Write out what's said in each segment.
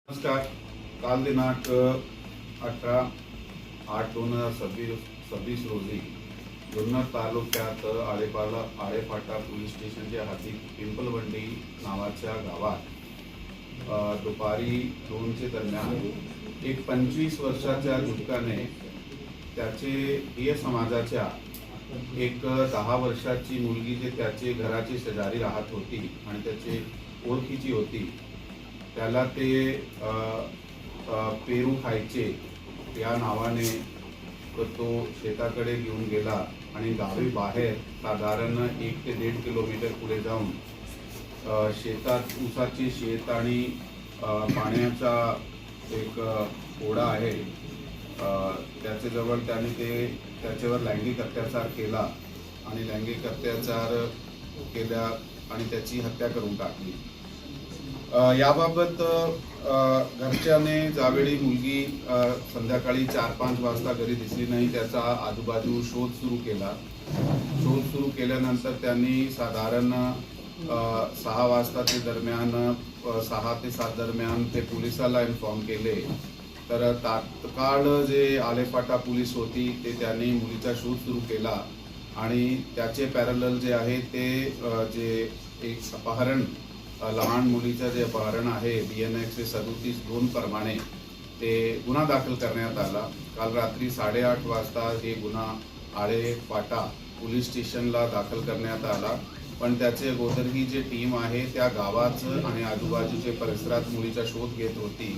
नमस्कार. काल दिनांक 18/8/2026 रोजी जुन्नर तालुक्यात आळेफाटा पोलीस स्टेशनच्या हाती पिंपलवंडी नावाच्या गावात दुपारी 2च्या दरम्यान एक 25 वर्षाच्या युवकाने त्याचे हिय समाजाच्या एक 10 वर्षाची मुलगी जे त्याचे घराची शेजारी राहत होती आणि त्याचे ओळखीची होती, त्याला ते पेरू खायचे या नावाने तो शेताकडे घेऊन गेला आणि गावी बाहेर साधारण 1 ते 1.5 किलोमीटर पुढे जाऊन शेतात ऊसाचे शेत आणि पाण्याचा एक ओढा आहे, त्याच्याजवळ त्याने त्याच्यावर लैंगिक अत्याचार केला आणि लैंगिक अत्याचार केला आणि त्याची हत्या करून टाकली. याबाबत घरच्याने ज्यावेळी मुलगी संध्याकाळी 4-5 वाजता घरी दिसली नाही, त्याचा आजूबाजू शोध सुरू केला. शोध सुरू केल्यानंतर त्यांनी साधारण 6 वाजताच्या दरम्यान 6 ते 7 दरम्यान ते पोलिसाला इन्फॉर्म केले. तर तात्काळ जे आळेफाटा पोलीस होती ते त्यांनी मुलीचा शोध सुरू केला आणि त्याचे पॅरलल जे आहे ते जे एक अपहरण लहान मुलीचं जे अपहरण आहे BNX 37(2) प्रमाणे ते गुन्हा दाखल करण्यात आला. काल रात्री 8:30 वाजता हे गुन्हा आळेफाटा पोलीस स्टेशनला दाखल करण्यात आला. पण त्याचे अगोदर ही जे टीम आहे त्या गावाचं आणि आजूबाजूच्या परिसरात मुलीचा शोध घेत होती,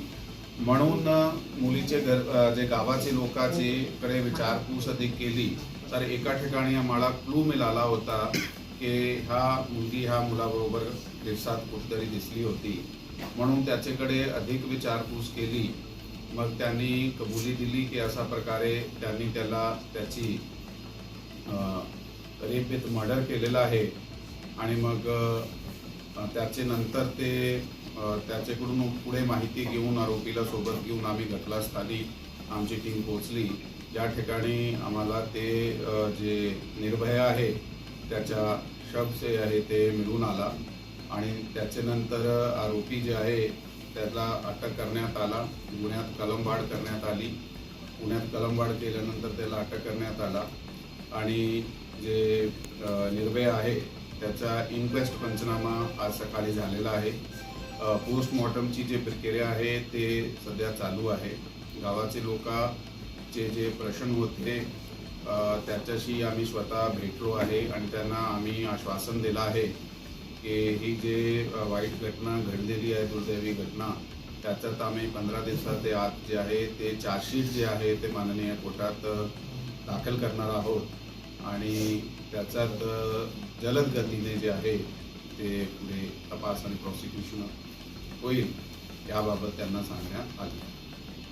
म्हणून मुलीचे जे गावाचे लोकांचे कडे विचारपूस अधिक केली तर एका ठिकाणी आम्हाला क्लू मिळाला होता की मुलगी ह्या मुलाबरोबर दिवसात कुठेतरी दिसली होती, म्हणून त्याच्याकडे अधिक विचारपूस केली. मग त्यांनी कबुली दिली की अशा प्रकारे त्यांनी त्याची रेप विथ मर्डर केलेला आहे. आणि मग त्याचे नंतर ते त्याच्याकडून पुढे माहिती घेऊन आरोपीला सोबत घेऊन आम्ही घटनास्थळी आमची टीम पोहोचली. या ठिकाणी आम्हाला ते जे निर्भया आहे त्याच्या शव जे आहे ते मिळून आला आणि त्याच्यानंतर आरोपी जे आहे त्याला अटक करण्यात आला. गुन्ह्यात कलमवाढ करण्यात आली. पुण्यात कलमवाढ केल्यानंतर त्याला अटक करण्यात आला आणि जे निर्भया आहे त्याचा इन्क्वेस्ट पंचनामा आज सकाळी झालेला आहे. पोस्टमॉर्टमची जे प्रक्रिया आहे ते सध्या चालू आहे. गावाचे लोकांचे जे प्रश्न होते त्याच्याशी आम्ही स्वतः भेटलो आहे आणि त्यांना आम्ही आश्वासन दिलं आहे की ही जे वाईट घटना घडलेली आहे, दुर्दैवी घटना, त्याच्यात आम्ही 15 दिवसाच्या आत जे आहे ते चार्जशीट जे आहे ते माननीय कोर्टात दाखल करणार आहोत आणि त्याच्यात जलद गतीने जे आहे ते पुढे तपास आणि प्रॉसिक्युशन होईल याबाबत त्यांना सांगण्यात आले.